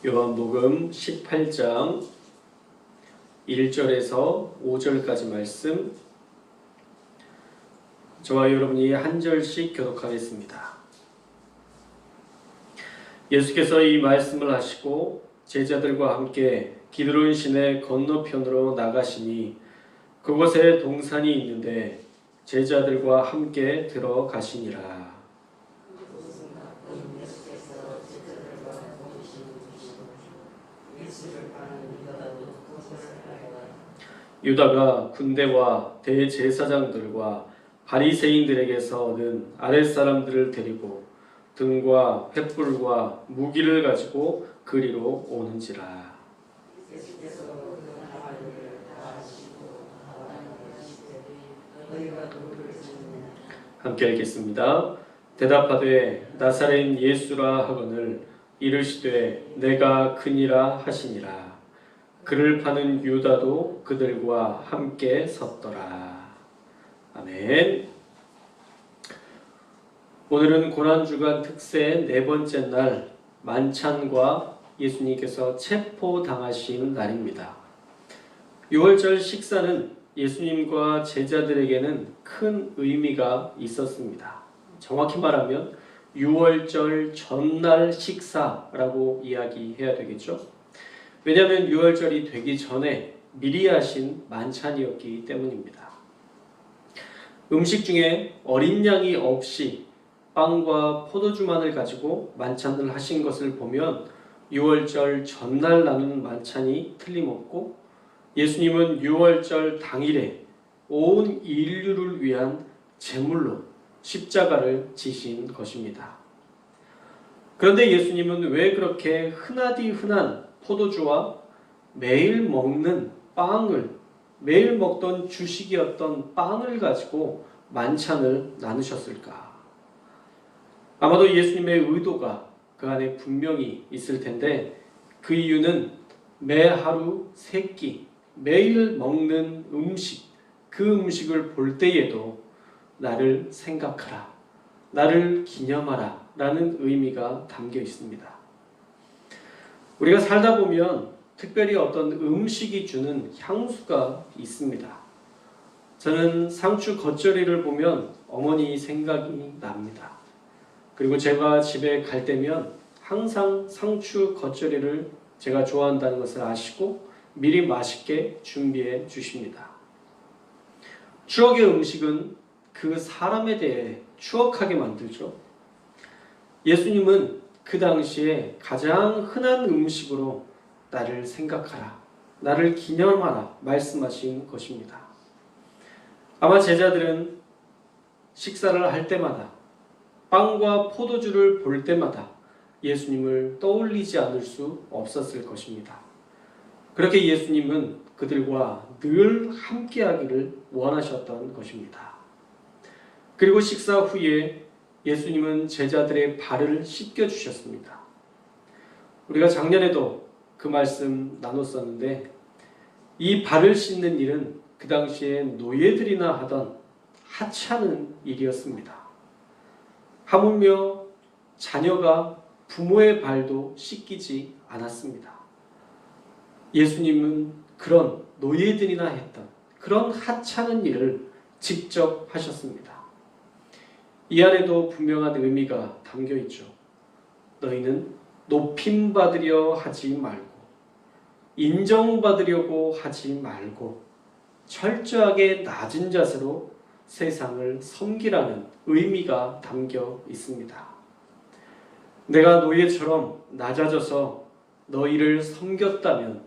요한복음 18장 1절에서 5절까지 말씀, 저와 여러분이 한 절씩 교독하겠습니다. 예수께서 이 말씀을 하시고 제자들과 함께 기드론 시내 건너편으로 나가시니 그곳에 동산이 있는데 제자들과 함께 들어가시니라. 유다가 군대와 대제사장들과 바리새인들에게서 얻은 아랫사람들을 데리고 등과 횃불과 무기를 가지고 그리로 오는지라. 함께 읽겠습니다. 대답하되 나사렛 예수라 하거늘 이르시되 내가 크니라 하시니라. 그를 파는 유다도 그들과 함께 섰더라. 아멘. 오늘은 고난주간 특세 네 번째 날 만찬과 예수님께서 체포당하신 날입니다. 6월절 식사는 예수님과 제자들에게는 큰 의미가 있었습니다. 정확히 말하면 6월절 전날 식사라고 이야기해야 되겠죠. 왜냐하면 6월절이 되기 전에 미리 하신 만찬이었기 때문입니다. 음식 중에 어린 양이 없이 빵과 포도주만을 가지고 만찬을 하신 것을 보면 6월절 전날 나눈 만찬이 틀림없고 예수님은 6월절 당일에 온 인류를 위한 제물로 십자가를 지신 것입니다. 그런데 예수님은 왜 그렇게 흔하디 흔한 포도주와 매일 먹는 빵을, 매일 먹던 주식이었던 빵을 가지고 만찬을 나누셨을까? 아마도 예수님의 의도가 그 안에 분명히 있을 텐데 그 이유는 매 하루 세 끼, 매일 먹는 음식, 그 음식을 볼 때에도 나를 생각하라, 나를 기념하라 라는 의미가 담겨 있습니다. 우리가 살다 보면 특별히 어떤 음식이 주는 향수가 있습니다. 저는 상추 겉절이를 보면 어머니 생각이 납니다. 그리고 제가 집에 갈 때면 항상 상추 겉절이를 제가 좋아한다는 것을 아시고 미리 맛있게 준비해 주십니다. 추억의 음식은 그 사람에 대해 추억하게 만들죠. 예수님은 그 당시에 가장 흔한 음식으로 나를 생각하라, 나를 기념하라 말씀하신 것입니다. 아마 제자들은 식사를 할 때마다 빵과 포도주를 볼 때마다 예수님을 떠올리지 않을 수 없었을 것입니다. 그렇게 예수님은 그들과 늘 함께하기를 원하셨던 것입니다. 그리고 식사 후에 예수님은 제자들의 발을 씻겨주셨습니다. 우리가 작년에도 그 말씀 나눴었는데 이 발을 씻는 일은 그 당시에 노예들이나 하던 하찮은 일이었습니다. 하물며 자녀가 부모의 발도 씻기지 않았습니다. 예수님은 그런 노예들이나 했던 그런 하찮은 일을 직접 하셨습니다. 이 안에도 분명한 의미가 담겨 있죠. 너희는 높임받으려 하지 말고 인정받으려고 하지 말고 철저하게 낮은 자세로 세상을 섬기라는 의미가 담겨 있습니다. 내가 노예처럼 낮아져서 너희를 섬겼다면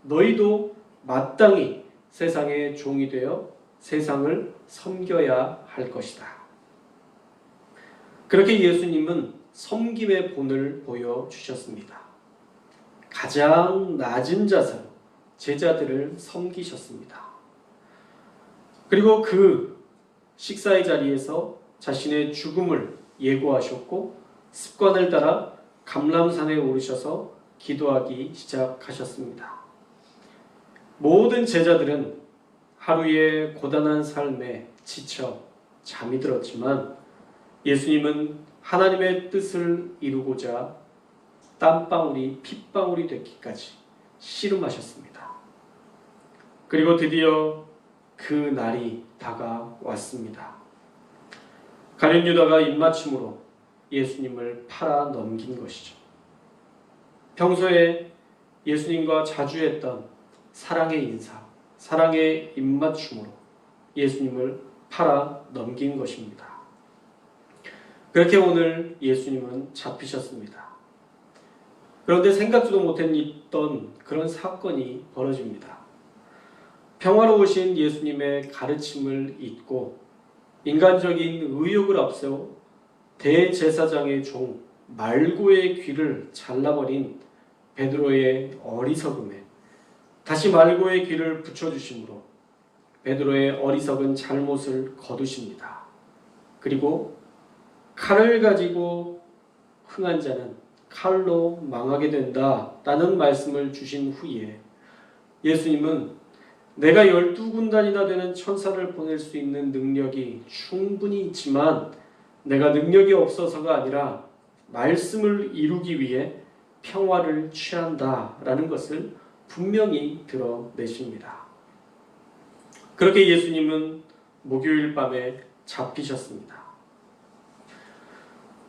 너희도 마땅히 세상의 종이 되어 세상을 섬겨야 할 것이다. 그렇게 예수님은 섬김의 본을 보여주셨습니다. 가장 낮은 자세로 제자들을 섬기셨습니다. 그리고 그 식사의 자리에서 자신의 죽음을 예고하셨고 습관을 따라 감람산에 오르셔서 기도하기 시작하셨습니다. 모든 제자들은 하루의 고단한 삶에 지쳐 잠이 들었지만 예수님은 하나님의 뜻을 이루고자 땀방울이 핏방울이 됐기까지 씨름하셨습니다. 그리고 드디어 그 날이 다가왔습니다. 가룟 유다가 입맞춤으로 예수님을 팔아 넘긴 것이죠. 평소에 예수님과 자주 했던 사랑의 인사, 사랑의 입맞춤으로 예수님을 팔아 넘긴 것입니다. 그렇게 오늘 예수님은 잡히셨습니다. 그런데 생각지도 못했던 그런 사건이 벌어집니다. 평화로우신 예수님의 가르침을 잊고 인간적인 의욕을 앞세워 대제사장의 종 말고의 귀를 잘라버린 베드로의 어리석음에 다시 말고의 귀를 붙여주심으로 베드로의 어리석은 잘못을 거두십니다. 그리고 칼을 가지고 흥한 자는 칼로 망하게 된다라는 말씀을 주신 후에 예수님은 내가 12군단이나 되는 천사를 보낼 수 있는 능력이 충분히 있지만 내가 능력이 없어서가 아니라 말씀을 이루기 위해 평화를 취한다라는 것을 분명히 드러내십니다. 그렇게 예수님은 목요일 밤에 잡히셨습니다.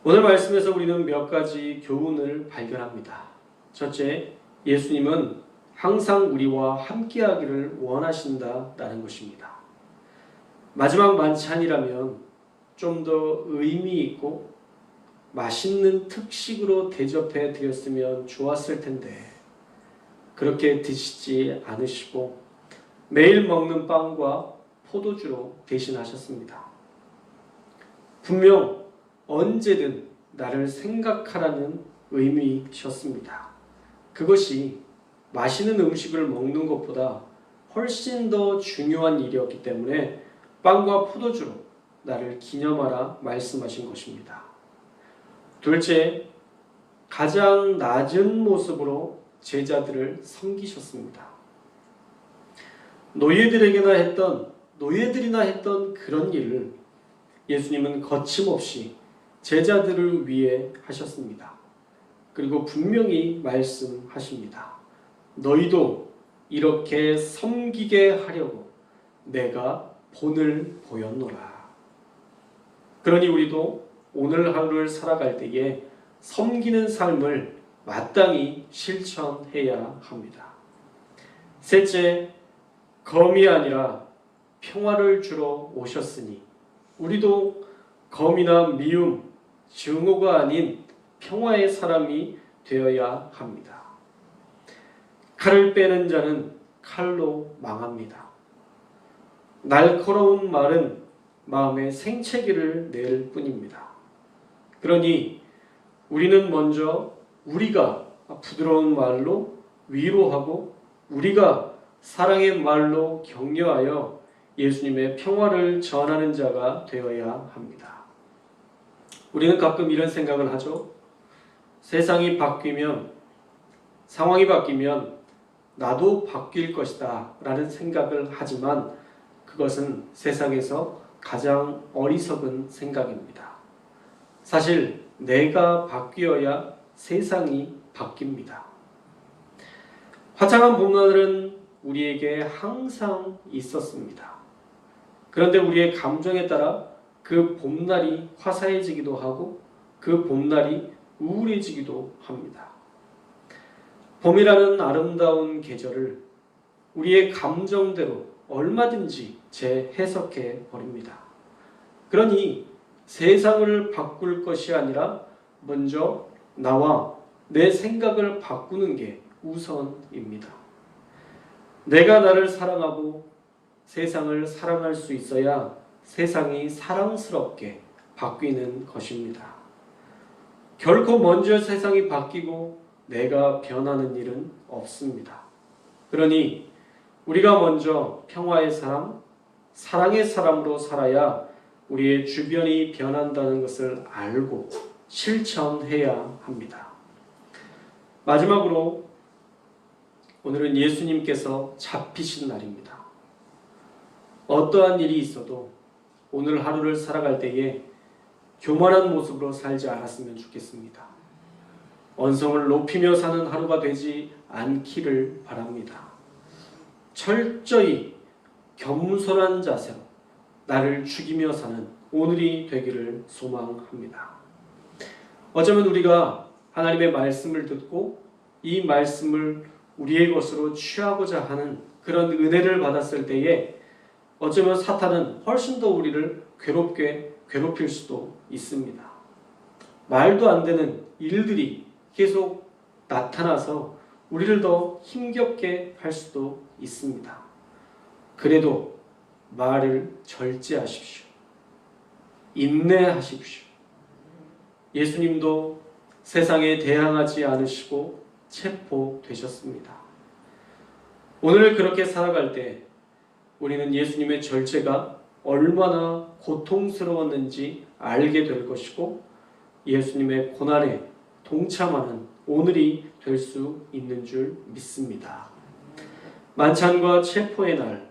오늘 말씀에서 우리는 몇 가지 교훈을 발견합니다. 첫째, 예수님은 항상 우리와 함께하기를 원하신다라는 것입니다. 마지막 만찬이라면 좀 더 의미 있고 맛있는 특식으로 대접해 드렸으면 좋았을 텐데 그렇게 드시지 않으시고 매일 먹는 빵과 포도주로 대신하셨습니다. 분명 언제든 나를 생각하라는 의미셨습니다. 그것이 맛있는 음식을 먹는 것보다 훨씬 더 중요한 일이었기 때문에 빵과 포도주로 나를 기념하라 말씀하신 것입니다. 둘째, 가장 낮은 모습으로 제자들을 섬기셨습니다. 노예들이나 했던 그런 일을 예수님은 거침없이 제자들을 위해 하셨습니다. 그리고 분명히 말씀하십니다. 너희도 이렇게 섬기게 하려고 내가 본을 보였노라. 그러니 우리도 오늘 하루를 살아갈 때에 섬기는 삶을 마땅히 실천해야 합니다. 셋째, 검이 아니라 평화를 주러 오셨으니 우리도 검이나 미움, 증오가 아닌 평화의 사람이 되어야 합니다. 칼을 빼는 자는 칼로 망합니다. 날카로운 말은 마음에 생채기를 낼 뿐입니다. 그러니 우리는 먼저 우리가 부드러운 말로 위로하고 우리가 사랑의 말로 격려하여 예수님의 평화를 전하는 자가 되어야 합니다. 우리는 가끔 이런 생각을 하죠. 세상이 바뀌면, 상황이 바뀌면 나도 바뀔 것이다 라는 생각을 하지만 그것은 세상에서 가장 어리석은 생각입니다. 사실 내가 바뀌어야 세상이 바뀝니다. 화창한 봄날은 우리에게 항상 있었습니다. 그런데 우리의 감정에 따라 그 봄날이 화사해지기도 하고 그 봄날이 우울해지기도 합니다. 봄이라는 아름다운 계절을 우리의 감정대로 얼마든지 재해석해 버립니다. 그러니 세상을 바꿀 것이 아니라 먼저 나와 내 생각을 바꾸는 게 우선입니다. 내가 나를 사랑하고 세상을 사랑할 수 있어야 세상이 사랑스럽게 바뀌는 것입니다. 결코 먼저 세상이 바뀌고 내가 변하는 일은 없습니다. 그러니 우리가 먼저 평화의 사람, 사랑의 사람으로 살아야 우리의 주변이 변한다는 것을 알고 실천해야 합니다. 마지막으로 오늘은 예수님께서 잡히신 날입니다. 어떠한 일이 있어도 오늘 하루를 살아갈 때에 교만한 모습으로 살지 않았으면 좋겠습니다. 언성을 높이며 사는 하루가 되지 않기를 바랍니다. 철저히 겸손한 자세로 나를 죽이며 사는 오늘이 되기를 소망합니다. 어쩌면 우리가 하나님의 말씀을 듣고 이 말씀을 우리의 것으로 취하고자 하는 그런 은혜를 받았을 때에 어쩌면 사탄은 훨씬 더 우리를 괴롭힐 수도 있습니다. 말도 안 되는 일들이 계속 나타나서 우리를 더 힘겹게 할 수도 있습니다. 그래도 말을 절제하십시오. 인내하십시오. 예수님도 세상에 대항하지 않으시고 체포되셨습니다. 오늘 그렇게 살아갈 때 우리는 예수님의 절제가 얼마나 고통스러웠는지 알게 될 것이고 예수님의 고난에 동참하는 오늘이 될 수 있는 줄 믿습니다. 만찬과 체포의 날,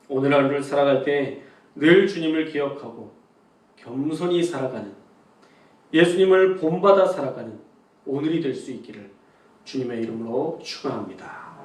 오늘 하루를 살아갈 때 늘 주님을 기억하고 겸손히 살아가는, 예수님을 본받아 살아가는 오늘이 될 수 있기를 주님의 이름으로 축원합니다.